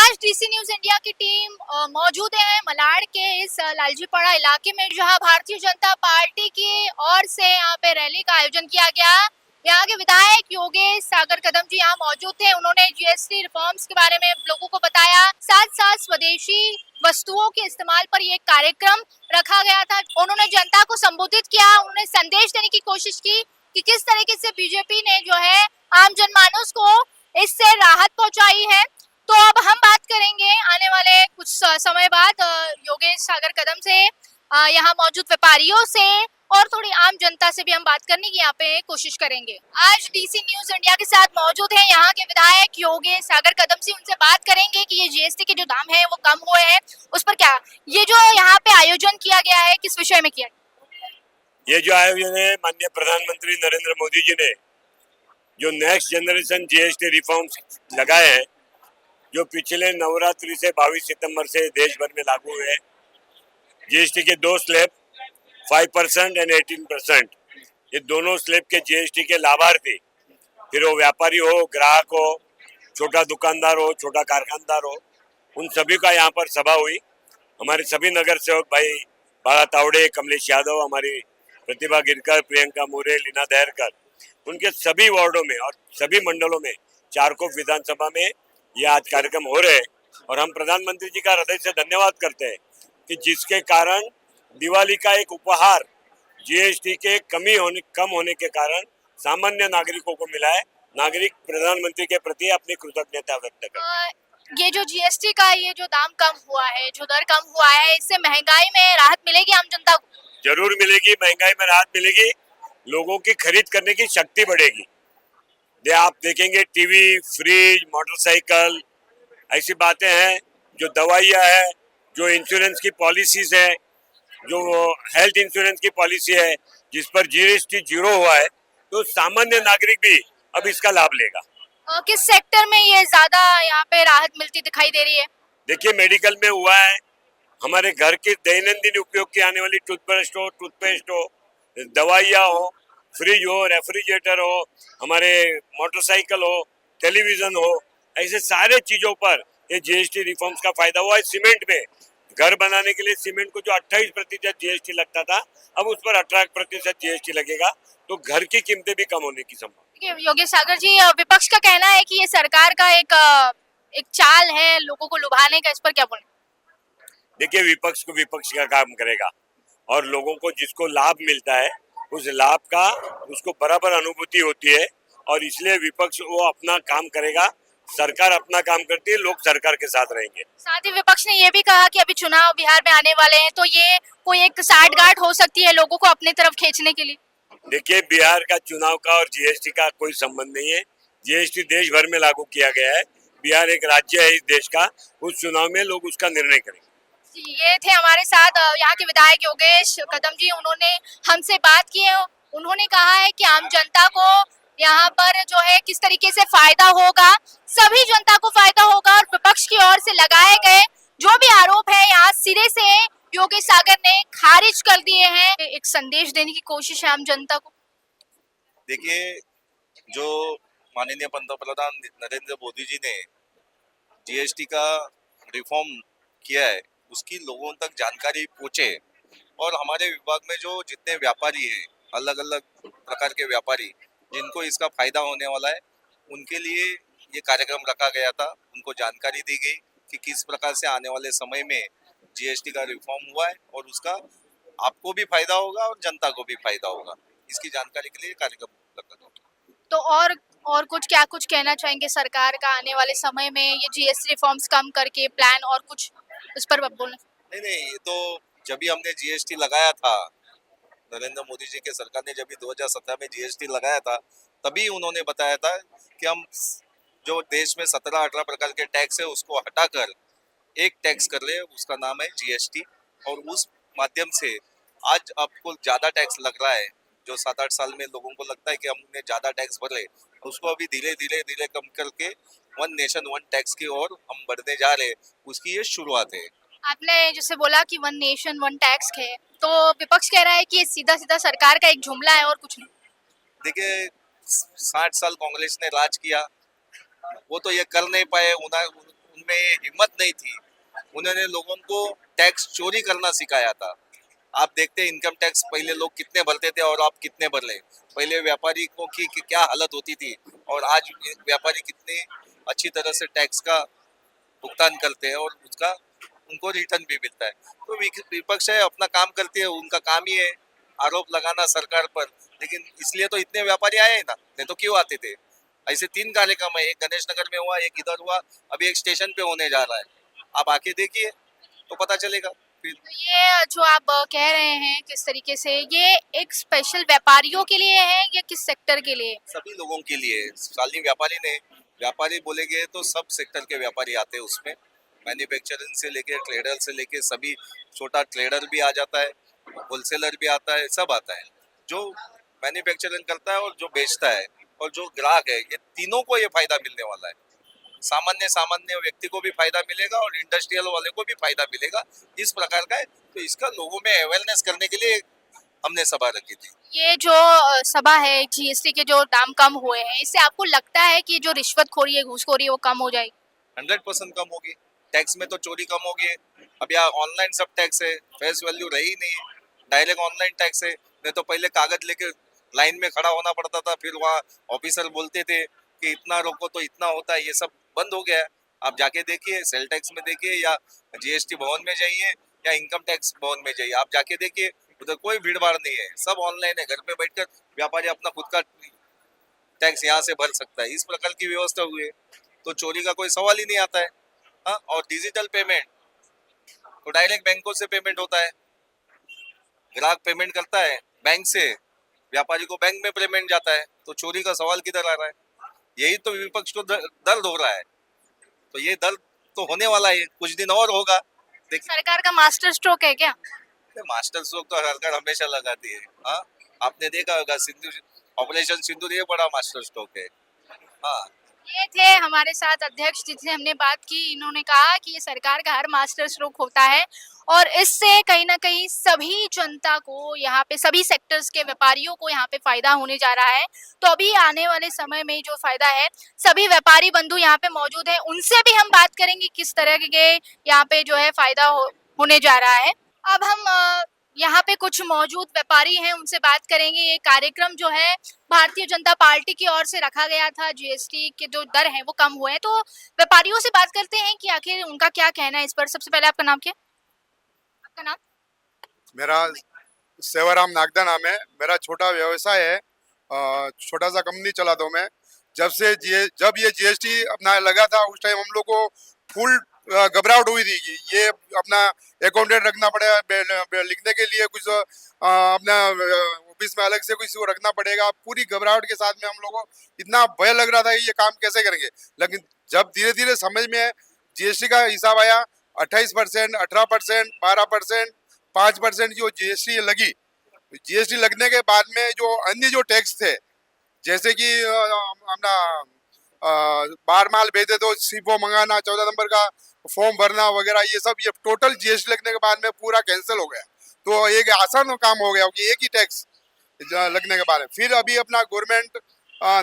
आज DC news India की team मौजूद है मलाड के इस लालजीपड़ा इलाके में, जहां भारतीय जनता पार्टी की ओर से यहाँ पे रैली का आयोजन किया गया। यहाँ के विधायक योगेश सागर कदम जी यहाँ मौजूद थे। उन्होंने जीएसटी रिफॉर्म्स के बारे में लोगों को बताया, साथ साथ स्वदेशी वस्तुओं के इस्तेमाल पर ये कार्यक्रम रखा गया था। उन्होंने जनता को संबोधित किया, उन्होंने संदेश देने की कोशिश की कि किस तरीके से बीजेपी ने जो है आम जनमानस को इससे राहत पहुंचाई है। तो अब हम बात करेंगे आने वाले कुछ समय बाद योगेश सागर कदम से, यहाँ मौजूद व्यापारियों से और थोड़ी आम जनता से भी हम बात करने की यहाँ पे कोशिश करेंगे। आज डीसी न्यूज इंडिया के साथ मौजूद हैं यहाँ के विधायक योगेश सागर कदम से, उनसे बात करेंगे कि ये जीएसटी के जो दाम है वो कम हुए हैं, उस पर क्या ये जो यहाँ पे आयोजन किया गया है किस विषय में किया? ये जो आयोजन है माननीय प्रधानमंत्री नरेंद्र मोदी जी ने जो नेक्स्ट जनरेशन जीएसटी रिफॉर्म्स लगाए हैं, जो पिछले नवरात्रि से 22 सितंबर से देश भर में लागू हुए। जीएसटी के दो स्लैब 5% एंड 18%, ये दोनों स्लैब के जीएसटी के लाभार्थी, फिर वो व्यापारी हो, ग्राहक हो, छोटा दुकानदार हो, छोटा कारखानदार हो, उन सभी का यहाँ पर सभा हुई। हमारे सभी नगर सेवक भाई बाला तावड़े, कमलेश यादव, हमारी प्रतिभा गिरकर, प्रियंका मोरे, लीना दहरकर, उनके सभी वार्डों में और सभी मंडलों में, चारकोप विधानसभा में यह आज कार्यक्रम हो रहे हैं। और हम प्रधानमंत्री जी का हृदय से धन्यवाद करते हैं कि जिसके कारण दिवाली का एक उपहार जीएसटी के कम होने के कारण सामान्य नागरिकों को मिला है। नागरिक प्रधानमंत्री के प्रति अपनी कृतज्ञता व्यक्त करते। ये जो जीएसटी का ये जो दाम कम हुआ है, जो दर कम हुआ है, इससे महंगाई में राहत मिलेगी आम जनता को? जरूर मिलेगी, महंगाई में राहत मिलेगी, लोगों की खरीद करने की शक्ति बढ़ेगी। आप देखेंगे टीवी, फ्रिज, मोटरसाइकिल, ऐसी बातें हैं, जो दवाइयाँ है, जो इंश्योरेंस की पॉलिसीज है, जो हेल्थ इंश्योरेंस की पॉलिसी है, जिस पर जीएसटी जीरो हुआ है, तो सामान्य नागरिक भी अब इसका लाभ लेगा। किस सेक्टर में ये ज्यादा यहाँ पे राहत मिलती दिखाई दे रही है? देखिए, मेडिकल में हुआ है, हमारे घर के दैनंदिन उपयोग की आने वाली टूथब्रश हो, टूथपेस्ट हो, दवाइयाँ हो, फ्रिज हो, रेफ्रिजरेटर हो, हमारे मोटरसाइकिल हो, टेलीविजन हो, ऐसे सारे चीजों पर ये जीएसटी रिफॉर्म्स का फायदा हुआ है। सीमेंट में, घर बनाने के लिए सीमेंट को जो 28% जीएसटी लगता था, अब उस पर 18% जीएसटी लगेगा, तो घर की कीमतें भी कम होने की संभावना। योगेश सागर जी, विपक्ष का कहना है कि ये सरकार का एक चाल है लोगों को लुभाने का, इस पर क्या बोले? देखिए, विपक्ष को विपक्ष का काम करेगा और लोगों को जिसको लाभ मिलता है उस लाभ का उसको बराबर अनुभूति होती है, और इसलिए विपक्ष वो अपना काम करेगा, सरकार अपना काम करती है, लोग सरकार के साथ रहेंगे। साथ ही विपक्ष ने ये भी कहा कि अभी चुनाव बिहार में आने वाले हैं, तो ये कोई एक साठगांठ हो सकती है लोगों को अपनी तरफ खींचने के लिए। देखिए, बिहार का चुनाव का और जीएसटी का कोई संबंध नहीं है। जीएसटी देश भर में लागू किया गया है, बिहार एक राज्य है इस देश का, उस चुनाव में लोग उसका निर्णय करेंगे। ये थे हमारे साथ यहाँ के विधायक योगेश कदम जी, उन्होंने हमसे बात की है। उन्होंने कहा है कि आम जनता को यहाँ पर जो है किस तरीके से फायदा होगा, सभी जनता को फायदा होगा, और विपक्ष की ओर से लगाए गए जो भी आरोप है यहाँ सिरे से योगेश सागर ने खारिज कर दिए हैं। एक संदेश देने की कोशिश है आम जनता को। देखिए, जो माननीय पंतप्रधान नरेंद्र मोदी जी ने जीएसटी का रिफॉर्म किया है, उसकी लोगों तक जानकारी पहुंचे, और हमारे विभाग में जो जितने व्यापारी हैं, अलग अलग प्रकार के व्यापारी जिनको इसका फायदा होने वाला है, उनके लिए ये कार्यक्रम रखा गया था। उनको जानकारी दी गई कि किस प्रकार से आने वाले समय में जीएसटी का रिफॉर्म हुआ है और उसका आपको भी फायदा होगा और जनता को भी फायदा होगा, इसकी जानकारी के लिए कार्यक्रम रखा गया। तो और कुछ कहना चाहेंगे सरकार का आने वाले समय में ये जीएसटी रिफॉर्म्स कम करके प्लान, और कुछ उस पर बोलना? नहीं, ये तो जब भी हमने जीएसटी लगाया था, नरेंद्र मोदी जी के सरकार ने जब भी 2017 में जीएसटी लगाया था, तभी उन्होंने बताया था कि हम जो देश में 17-18 प्रकार के टैक्स है उसको हटाकर एक टैक्स कर ले, उसका नाम है जीएसटी, और उस माध्यम से आज आपको ज्यादा टैक्स लग रहा है, जो 7-8 साल में लोगों को लगता है कि हमने ज्यादा टैक्स भरे, उसको अभी धीरे धीरे कम करके वन नेशन वन टैक्स की ओर हम बढ़ने जा रहे हैं, उसकी ये शुरुआत है। आपने जैसे बोला कि वन नेशन वन टैक्स है, तो विपक्ष कह रहा है कि ये सीधा सीधा सरकार का एक जुमला है और कुछ नहीं। देखिए, 60 साल कांग्रेस ने राज किया, वो तो ये कर नहीं पाए, उनमें ये हिम्मत नहीं थी। उन्होंने लोगों को टैक्स चोरी करना सिखाया था। आप देखते हैं इनकम टैक्स पहले लोग कितने भरते थे और आप कितने भर रहे। पहले व्यापारी को की क्या हालत होती थी और आज व्यापारी कितने अच्छी तरह से टैक्स का भुगतान करते हैं और उसका उनको रिटर्न भी मिलता है। तो विपक्ष है अपना काम करती है, उनका काम ही है आरोप लगाना सरकार पर। लेकिन इसलिए तो इतने व्यापारी आए ना, नहीं तो क्यों आते थे। ऐसे 3 कार्यक्रम है, एक गणेश नगर में हुआ, एक इधर हुआ, अभी एक स्टेशन पे होने जा रहा है। आप आके देखिए तो पता चलेगा फिर। तो ये जो आप कह रहे हैं किस तरीके से, ये एक स्पेशल व्यापारियों के लिए है या किस सेक्टर के लिए? सभी लोगों के लिए, खाली व्यापारी ने, व्यापारी बोलेंगे तो सब सेक्टर के व्यापारी आते हैं उसमें। मैन्युफैक्चरिंग से लेके ट्रेडर से लेके सभी, छोटा ट्रेडर भी आ जाता है, होलसेलर भी आता है, सब आता है। जो मैन्युफैक्चरिंग करता है और जो बेचता है और जो ग्राहक है, ये तीनों को ये फायदा मिलने वाला है। सामान्य सामान्य व्यक्ति को भी फायदा मिलेगा और इंडस्ट्रियल वाले को भी फायदा मिलेगा। इस प्रकार का है, तो इसका लोगों में अवेयरनेस करने के लिए हमने सभा रखी थी। ये जो सभा है, जीएसटी के जो दाम कम हुए हैं, इससे आपको लगता है कि जो रिश्वतखोरी है, घूसखोरी है, वो कम हो जाएगी? 100% कम होगी। टैक्स में तो चोरी कम होगी। अब यहाँ ऑनलाइन सब टैक्स है, फेस वैल्यू रही नहीं, डायरेक्ट ऑनलाइन टैक्स है। नहीं तो पहले कागज लेके लाइन में खड़ा होना पड़ता था, फिर वहाँ ऑफिसर बोलते थे कि इतना रोको तो इतना होता है। ये सब बंद हो गया है। आप जाके देखिए, सेल टैक्स में देखिए या जीएसटी भवन में जाइए या इनकम टैक्स भवन में जाइए, आप जाके देखिए, उधर कोई भीड़ भाड़ नहीं है, सब ऑनलाइन है। घर पे बैठकर व्यापारी अपना खुद का टैक्स यहाँ से भर सकता है। इस प्रकार की व्यवस्था हुई है, तो चोरी का कोई सवाल ही नहीं आता है। हाँ, और डिजिटल पेमेंट तो डायरेक्ट बैंकों से पेमेंट होता है। ग्राहक पेमेंट करता है बैंक से, व्यापारी को बैंक में पेमेंट जाता है, तो चोरी का सवाल किधर आ रहा है। यही तो विपक्ष को दर्द हो रहा है। तो ये दर्द तो होने वाला है, कुछ दिन और होगा। देखिए, सरकार का मास्टर स्ट्रोक है क्या? मास्टर स्ट्रोक तो सरकार हमेशा लगाती है। हाँ, आपने देखा होगा सिंधु, ऑपरेशन सिंदूर ये बड़ा मास्टर स्ट्रोक है। हाँ, ये थे हमारे साथ अध्यक्ष जिनसे हमने बात की। इन्होंने कहा कि ये सरकार का हर मास्टर स्ट्रोक होता है और इससे कहीं ना कहीं सभी जनता को, यहाँ पे सभी सेक्टर्स के व्यापारियों को यहाँ पे फायदा होने जा रहा है। तो अभी आने वाले समय में जो फायदा है, सभी व्यापारी बंधु यहाँ पे मौजूद हैं, उनसे भी हम बात करेंगे किस तरह के यहाँ पे जो है फायदा होने जा रहा है। अब हम यहाँ पे कुछ मौजूद व्यापारी हैं, उनसे बात करेंगे। ये कार्यक्रम जो है भारतीय जनता पार्टी की ओर से रखा गया था, जीएसटी के जो दर है वो कम हुए हैं। तो व्यापारियों से बात करते हैं कि आखिर उनका क्या कहना है इस पर। सबसे पहले आपका नाम क्या? आपका नाम? मेरा सेवाराम नागदा नाम है। मेरा छोटा व्यवसाय है, छोटा सा कंपनी चलाता हूँ मैं। जब ये जीएसटी अपना लगा था, उस टाइम हम लोग को फुल घबराहट हुई थी कि ये अपना अकाउंटेंट रखना पड़ेगा, लिखने के लिए कुछ अपना ऑफिस में अलग से कुछ वो रखना पड़ेगा। पूरी घबराहट के साथ में हम लोग को इतना भय लग रहा था कि ये काम कैसे करेंगे। लेकिन जब धीरे धीरे समझ में जीएसटी का हिसाब आया, 28%, 18%, 12%, 5% जो जीएसटी लगी, जीएसटी लगने के बाद में जो अन्य जो टैक्स थे, जैसे कि अपना बाहर माल भेजे तो सीफो मंगाना, 14 नंबर का फॉर्म भरना वगैरह, ये सब ये टोटल जीएसटी लगने के बाद में पूरा कैंसिल हो गया। तो एक आसान काम हो गया कि एक ही टैक्स लगने के बाद में। फिर अभी अपना गवर्नमेंट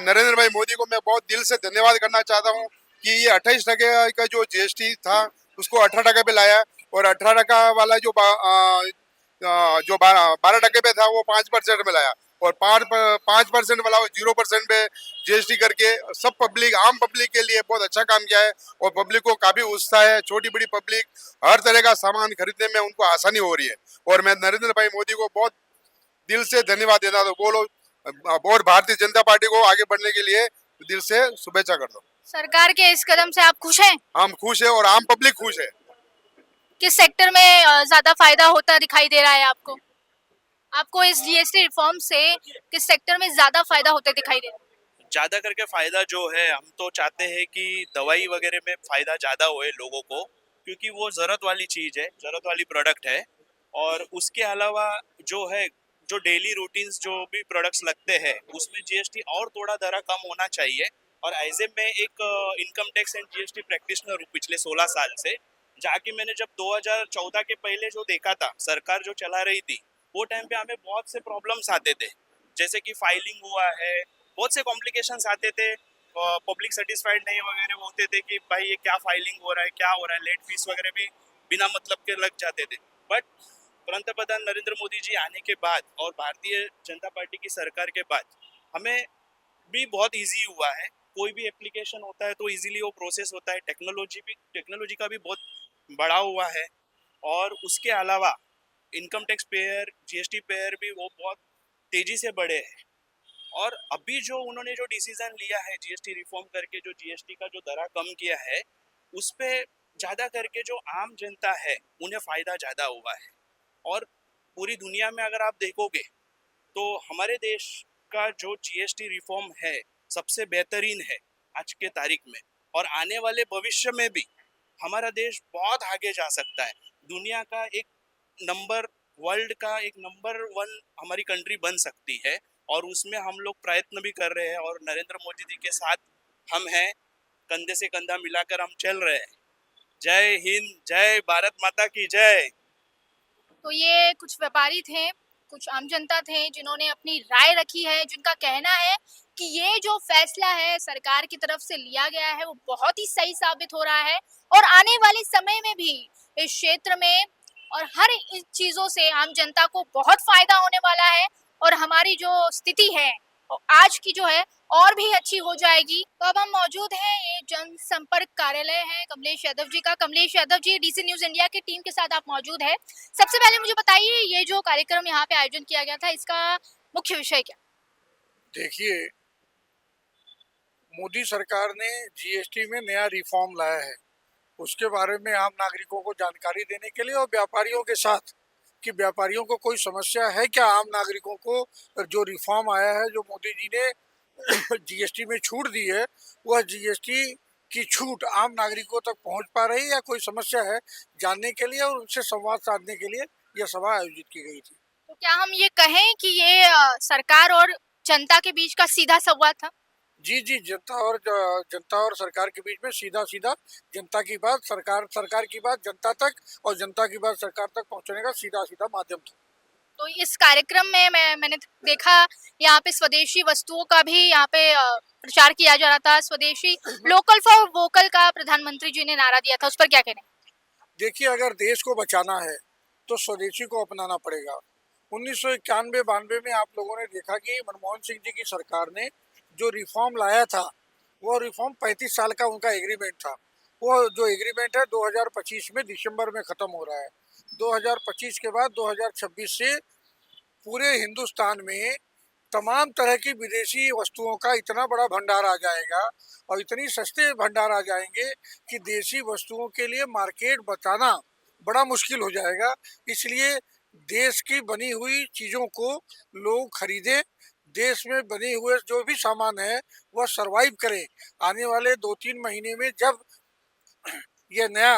नरेंद्र भाई मोदी को मैं बहुत दिल से धन्यवाद करना चाहता हूँ कि ये 28% का जो जीएसटी था उसको 18% पे लाया, और 18% वाला जो 12% पे था वो 5% में लाया, और 5% वाला 0% पे जीएसटी करके सब पब्लिक, आम पब्लिक के लिए बहुत अच्छा काम किया है। और पब्लिक को काफी उत्साह है, छोटी बड़ी पब्लिक हर तरह का सामान खरीदने में उनको आसानी हो रही है। और मैं नरेंद्र भाई मोदी को बहुत दिल से धन्यवाद देता हूँ। बोलो, और भारतीय जनता पार्टी को आगे बढ़ने के लिए दिल से शुभेच्छा करता हूँ। सरकार के इस कदम से आप खुश हैं? हम खुश है और आम पब्लिक खुश है। किस सेक्टर में ज्यादा फायदा होता दिखाई दे रहा है आपको? आपको इस जीएसटी रिफॉर्म से किस सेक्टर में ज्यादा फायदा होता दिखाई दे रहा है? ज़्यादा करके फ़ायदा जो है, हम तो चाहते हैं कि दवाई वगैरह में फ़ायदा ज़्यादा होए लोगों को, क्योंकि वो ज़रूरत वाली चीज़ है, ज़रूरत वाली प्रोडक्ट है। और उसके अलावा जो है, जो डेली रूटीन्स जो भी प्रोडक्ट्स लगते हैं, उसमें जीएसटी और थोड़ा दरा कम होना चाहिए। और ऐसे में एक income tax and GST practitioner हूँ पिछले 16 साल से, जाके मैंने जब 2014 के पहले जो देखा था, सरकार जो चला रही थी, वो टाइम पे हमें बहुत से प्रॉब्लम्स आते थे, जैसे कि फाइलिंग हुआ है, बहुत से कॉम्प्लिकेशंस आते थे। पब्लिक सेटिस्फाइड नहीं वगैरह होते थे कि भाई ये क्या फाइलिंग हो रहा है, क्या हो रहा है, लेट फीस वगैरह भी बिना मतलब के लग जाते थे। बट पंतप्रधान नरेंद्र मोदी जी आने के बाद और भारतीय जनता पार्टी की सरकार के बाद हमें भी बहुत इजी हुआ है। कोई भी एप्लीकेशन होता है तो इजीली वो प्रोसेस होता है। टेक्नोलॉजी का भी बहुत बढ़ा हुआ है। और उसके अलावा income tax payer, GST pair भी वो बहुत तेजी से बढ़े हैं। और अभी जो उन्होंने जो डिसीजन लिया है जीएसटी रिफॉर्म करके, जो जीएसटी का जो दरा कम किया है, उस पे ज्यादा करके जो आम जनता है उन्हें फायदा ज्यादा हुआ है। और पूरी दुनिया में अगर आप देखोगे तो हमारे देश का जो जीएसटी रिफॉर्म है सबसे बेहतरीन है आज के तारीख में। और आने वाले भविष्य में भी हमारा देश बहुत आगे जा सकता है। दुनिया का एक नंबर, वर्ल्ड का एक नंबर वन हमारी कंट्री बन सकती है। और उसमें हम लोग प्रयत्न भी कर रहे हैं और नरेंद्र मोदी जी के साथ हम हैं, कंधे से कंधा मिलाकर हम चल रहे हैं। जय हिंद, जय भारत माता की जय। तो ये कुछ व्यापारी थे, कुछ आम जनता थे जिन्होंने अपनी राय रखी है, जिनका कहना है कि ये जो फैसला है सरकार की तरफ से लिया गया है वो बहुत ही सही साबित हो रहा है और आने वाले समय में भी इस क्षेत्र में और हर इन चीजों से आम जनता को बहुत फायदा होने वाला है और हमारी जो स्थिति है आज की जो है और भी अच्छी हो जाएगी। तो अब हम मौजूद हैं, ये जनसंपर्क कार्यालय है कमलेश यादव जी का। Kamlesh Yadav ji, DC news India की टीम के साथ आप मौजूद है। सबसे पहले मुझे बताइए, ये जो कार्यक्रम यहाँ पे आयोजन किया गया था, इसका मुख्य विषय क्या? देखिए, मोदी सरकार ने जीएसटी में नया रिफॉर्म लाया है, उसके बारे में आम नागरिकों को जानकारी देने के लिए और व्यापारियों के साथ कि व्यापारियों को कोई समस्या है क्या, आम नागरिकों को जो रिफॉर्म आया है, जो मोदी जी ने जीएसटी में छूट दी है, वह जीएसटी की छूट आम नागरिकों तक पहुंच पा रही है या कोई समस्या है, जानने के लिए और उनसे संवाद साधने के लिए यह सभा आयोजित की गई थी। तो क्या हम ये कहें कि ये सरकार और जनता के बीच का सीधा संवाद था? जी, जनता और सरकार के बीच में सीधा सीधा जनता की बात सरकार की बात जनता तक और जनता की बात सरकार तक पहुंचने का सीधा सीधा माध्यम था। तो इस कार्यक्रम में मैंने देखा यहाँ पे स्वदेशी वस्तुओं का भी यहाँ पे प्रचार किया जा रहा था। स्वदेशी, लोकल फॉर वोकल का प्रधानमंत्री जी ने नारा दिया था, उस पर क्या कहना है? देखिए, अगर देश को बचाना है तो स्वदेशी को अपनाना पड़ेगा। 1991-92 में आप लोगों ने देखा कि मनमोहन सिंह जी की सरकार ने जो रिफॉर्म लाया था, वो रिफॉर्म 35 साल का उनका एग्रीमेंट था। वो जो एग्रीमेंट है 2025 में दिसंबर में ख़त्म हो रहा है। 2025 के बाद 2026 से पूरे हिंदुस्तान में तमाम तरह की विदेशी वस्तुओं का इतना बड़ा भंडार आ जाएगा और इतनी सस्ते भंडार आ जाएंगे कि देसी वस्तुओं के लिए मार्केट बताना बड़ा मुश्किल हो जाएगा। इसलिए देश की बनी हुई चीज़ों को लोग खरीदें, देश में बने हुए जो भी सामान है वह सरवाइव करे। आने वाले 2-3 महीने में जब ये नया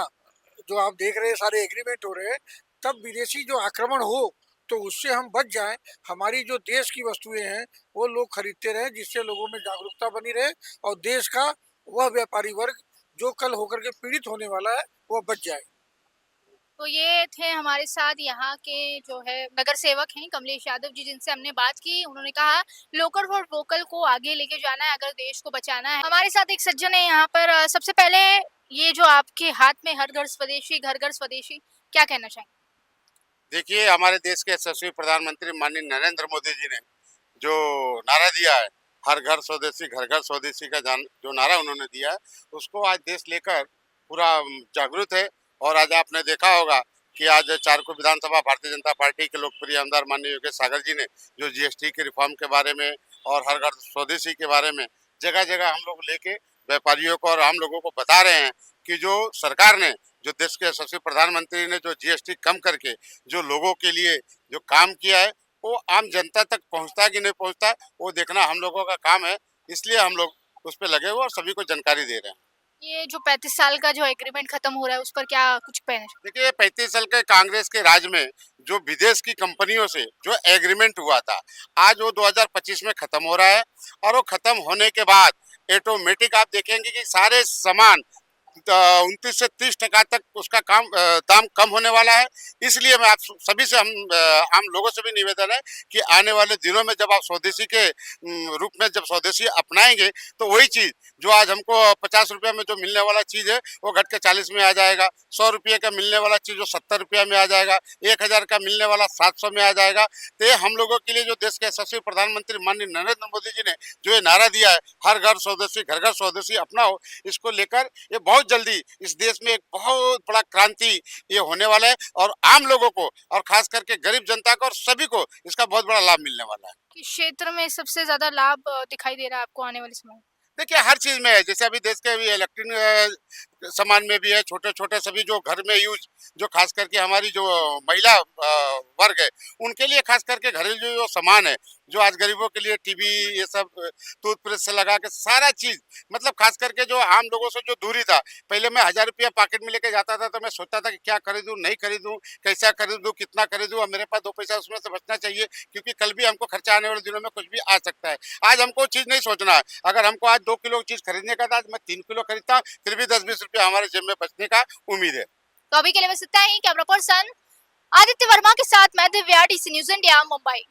जो आप देख रहे हैं सारे एग्रीमेंट हो रहे हैं, तब विदेशी जो आक्रमण हो तो उससे हम बच जाएं। हमारी जो देश की वस्तुएं हैं वो लोग खरीदते रहें, जिससे लोगों में जागरूकता बनी रहे और देश का वह व्यापारी वर्ग जो कल होकर के पीड़ित होने वाला है वह बच जाए। तो ये थे हमारे साथ यहाँ के जो है नगर सेवक हैं कमलेश यादव जी, जिनसे हमने बात की। उन्होंने कहा लोकल फॉर वोकल को आगे लेके जाना है अगर देश को बचाना है। हमारे साथ एक सज्जन है यहाँ पर। सबसे पहले ये जो आपके हाथ में हर घर स्वदेशी, घर घर स्वदेशी, क्या कहना चाहेंगे? देखिए, हमारे देश के यशस्वी प्रधानमंत्री माननीय नरेंद्र मोदी जी ने जो नारा दिया है, हर घर स्वदेशी घर घर स्वदेशी का जो नारा उन्होंने दिया है, उसको आज देश लेकर पूरा जागरूक है। और आज आपने देखा होगा कि आज चारकोल विधानसभा भारतीय जनता पार्टी के लोकप्रिय आमदार माननीय योगेश सागर जी ने जो जीएसटी के रिफॉर्म के बारे में और हर घर स्वदेशी के बारे में जगह जगह हम लोग लेके व्यापारियों को और आम लोगों को बता रहे हैं कि जो सरकार ने, जो देश के यशस्वी प्रधानमंत्री ने जो जीएसटी कम करके जो लोगों के लिए जो काम किया है, वो आम जनता तक पहुंचता है कि नहीं पहुंचता है, वो देखना हम लोगों का काम है। इसलिए हम लोग उस पर लगे हुए और सभी को जानकारी दे रहे हैं। ये जो 35 साल का जो एग्रीमेंट खत्म हो रहा है उस पर क्या कुछ कहना? देखिए, 35 साल के कांग्रेस के राज में जो विदेश की कंपनियों से जो एग्रीमेंट हुआ था, आज वो 2025 में खत्म हो रहा है। और वो खत्म होने के बाद ऑटोमेटिक आप देखेंगे कि सारे सामान 29 से 30% तक उसका दाम कम होने वाला है। इसलिए मैं आप सभी से आम लोगों से भी निवेदन है कि आने वाले दिनों में जब आप स्वदेशी के रूप में जब स्वदेशी अपनाएंगे तो वही चीज जो आज हमको 50 रुपया में जो मिलने वाला चीज है वो घट के 40 में आ जाएगा। 100 रुपये का मिलने वाला चीज जो 70 रुपया में आ जाएगा। 1000 का मिलने वाला 700 में आ जाएगा। तो ये हम लोगों के लिए जो देश के यशस्वी प्रधानमंत्री माननीय नरेंद्र मोदी जी ने जो ये नारा दिया है, हर घर स्वदेशी घर घर स्वदेशी अपनाओ, इसको लेकर ये बहुत जल्दी इस देश में एक बहुत बड़ा क्रांति ये होने वाला है और आम लोगों को और खास करके गरीब जनता को और सभी को इसका बहुत बड़ा लाभ मिलने वाला है। किस क्षेत्र में सबसे ज्यादा लाभ दिखाई दे रहा है आपको आने वाले समय में? देखिए हर चीज में है, जैसे अभी देश के अभी इलेक्ट्रॉनिक सामान में भी है, छोटे छोटे सभी जो घर में यूज जो खास करके हमारी जो महिला वर्ग है उनके लिए खास करके घरेलू जो सामान है, जो आज गरीबों के लिए टीवी ये सब टूथब्रश से लगा के सारा चीज, मतलब खास करके जो आम लोगों से जो दूरी था, पहले मैं 1000 रुपया पॉकेट में लेके जाता था तो मैं सोचता था कि क्या खरीदूं नहीं खरीदूं, कैसा खरीदूं कितना खरीदूं, और मेरे पास 2 पैसा उसमें से बचना चाहिए क्योंकि कल भी हमको खर्चा आने वाले दिनों में कुछ भी आ सकता है। आज हमको चीज नहीं सोचना है, अगर हमको आज 2 किलो चीज खरीदने का था आज मैं 3 किलो खरीदता हूं, फिर भी 10-20 रुपया हमारे जेब में बचने का उम्मीद है। तो अभी के लिए बस इतना ही। कैमरा पर्सन आदित्य वर्मा के साथ मैं Divya, TC news India, Mumbai.